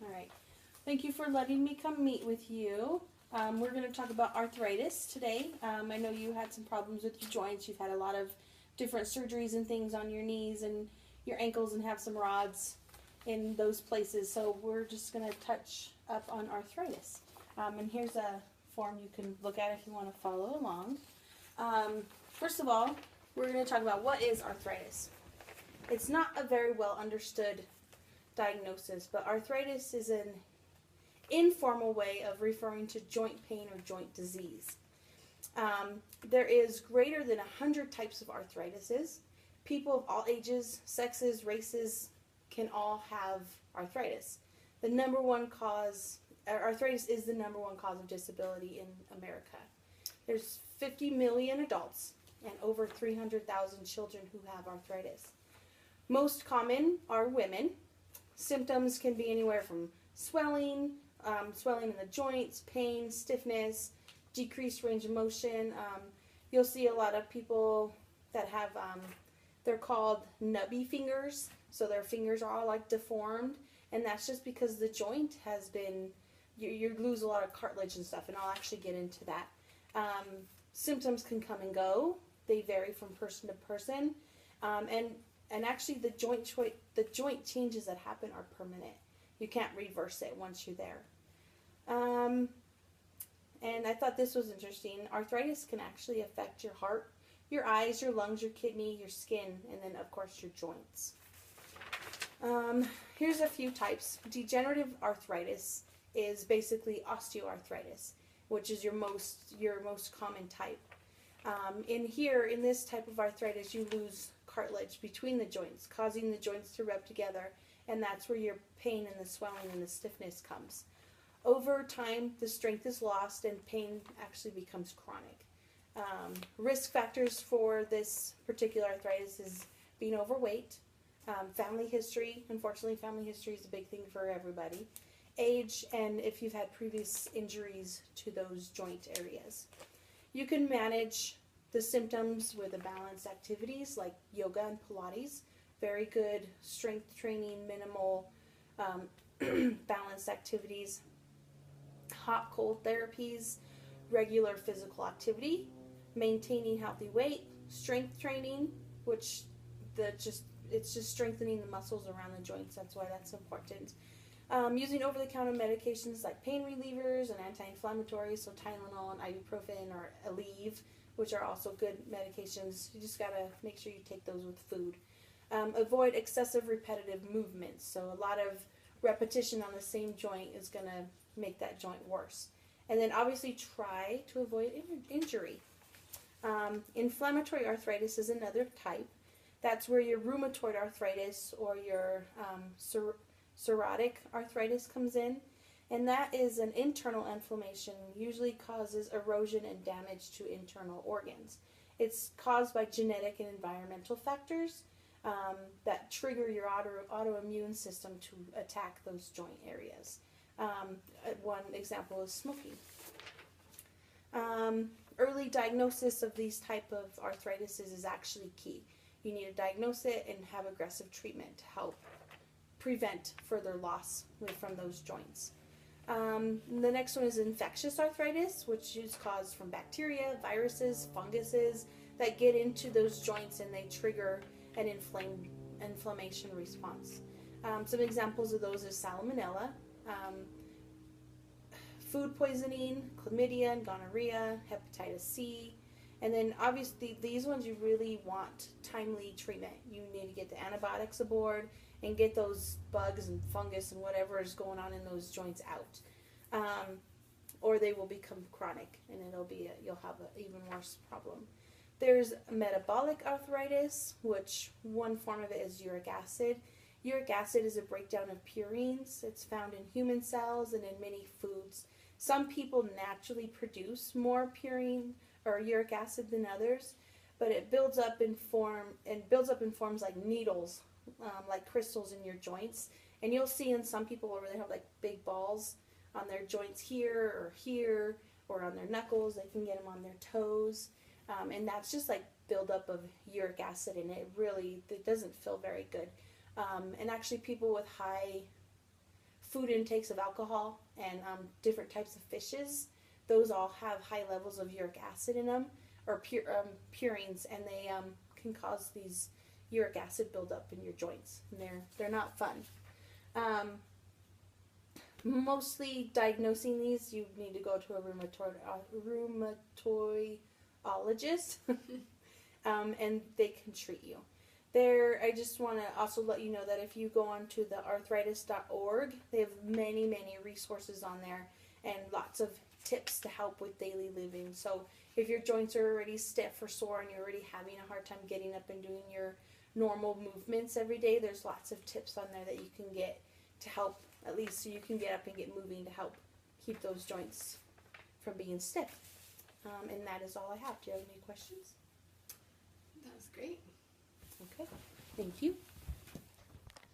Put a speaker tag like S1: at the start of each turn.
S1: All right. Thank you for letting me come meet with you. We're going to talk about arthritis today. I know you had some problems with your joints. You've had a lot of different surgeries and things on your knees and your ankles and have some rods in those places. So we're just going to touch up on arthritis. And here's a form you can look at if you want to follow along. First of all, we're going to talk about what is arthritis. It's not a very well understood diagnosis, but arthritis is an informal way of referring to joint pain or joint disease. There is greater than 100 types of arthritises. People of all ages, sexes, races can all have arthritis. The number one cause, arthritis is the number one cause of disability in America. There's 50 million adults and over 300,000 children who have arthritis. Most common are women. Symptoms can be anywhere from swelling, swelling in the joints, pain, stiffness, decreased range of motion. You'll see a lot of people that have, they're called nubby fingers, so their fingers are all like deformed, and that's just because the joint has been, you lose a lot of cartilage and stuff, and I'll actually get into that. Symptoms can come and go. They vary from person to person, and actually the joint changes that happen are permanent. You can't reverse it once you're there. And I thought this was interesting. Arthritis can actually affect your heart, your eyes, your lungs, your kidney, your skin, and then of course your joints. Here's a few types. Degenerative arthritis is basically osteoarthritis, which is your most common type. In this type of arthritis, you lose cartilage between the joints, causing the joints to rub together, and that's where your pain and the swelling and the stiffness comes. Over time, the strength is lost and pain actually becomes chronic. Risk factors for this particular arthritis is being overweight, family history. Unfortunately, family history is a big thing for everybody. Age, and if you've had previous injuries to those joint areas. You can manage the symptoms with a balanced activities like yoga and Pilates. Very good strength training, minimal balanced activities. Hot cold therapies, regular physical activity, maintaining healthy weight, strength training, which it's just strengthening the muscles around the joints. That's why that's important. Using over-the-counter medications like pain relievers and anti-inflammatories, so Tylenol and ibuprofen or Aleve, which are also good medications. You just gotta make sure you take those with food. Avoid excessive repetitive movements. So a lot of repetition on the same joint is gonna make that joint worse. And then obviously try to avoid injury. Inflammatory arthritis is another type. That's where your rheumatoid arthritis or your psoriatic arthritis comes in, and that is an internal inflammation, usually causes erosion and damage to internal organs. It's caused by genetic and environmental factors that trigger your autoimmune system to attack those joint areas. One example is smoking. Early diagnosis of these type of arthritis is actually key. You need to diagnose it and have aggressive treatment to help prevent further loss from those joints. The next one is infectious arthritis, which is caused from bacteria, viruses, funguses that get into those joints and they trigger an inflammation response. Some examples of those is salmonella, food poisoning, chlamydia and gonorrhea, hepatitis C, and then obviously these ones you really want timely treatment. You need to get the antibiotics aboard and get those bugs and fungus and whatever is going on in those joints out, or they will become chronic and you'll have an even worse problem. There's metabolic arthritis, which one form of it is uric acid. Uric acid is a breakdown of purines. It's found in human cells and in many foods. Some people naturally produce more purine or uric acid than others, but it builds up in forms like needles, like crystals in your joints. And you'll see in some people where they have like big balls on their joints here, or on their knuckles. They can get them on their toes. And that's just like buildup of uric acid, and it doesn't feel very good. And actually people with high food intakes of alcohol and different types of fishes, those all have high levels of uric acid in them, or purines, and they can cause these uric acid buildup in your joints, and they're not fun. Mostly diagnosing these, you need to go to a rheumatologist, and they can treat you. I just want to also let you know that if you go onto the arthritis.org, they have many, many resources on there and lots of tips to help with daily living. So if your joints are already stiff or sore and you're already having a hard time getting up and doing your normal movements every day, there's lots of tips on there that you can get to help, at least so you can get up and get moving to help keep those joints from being stiff. And that is all I have. Do you have any questions?
S2: That was great.
S1: Okay, thank you.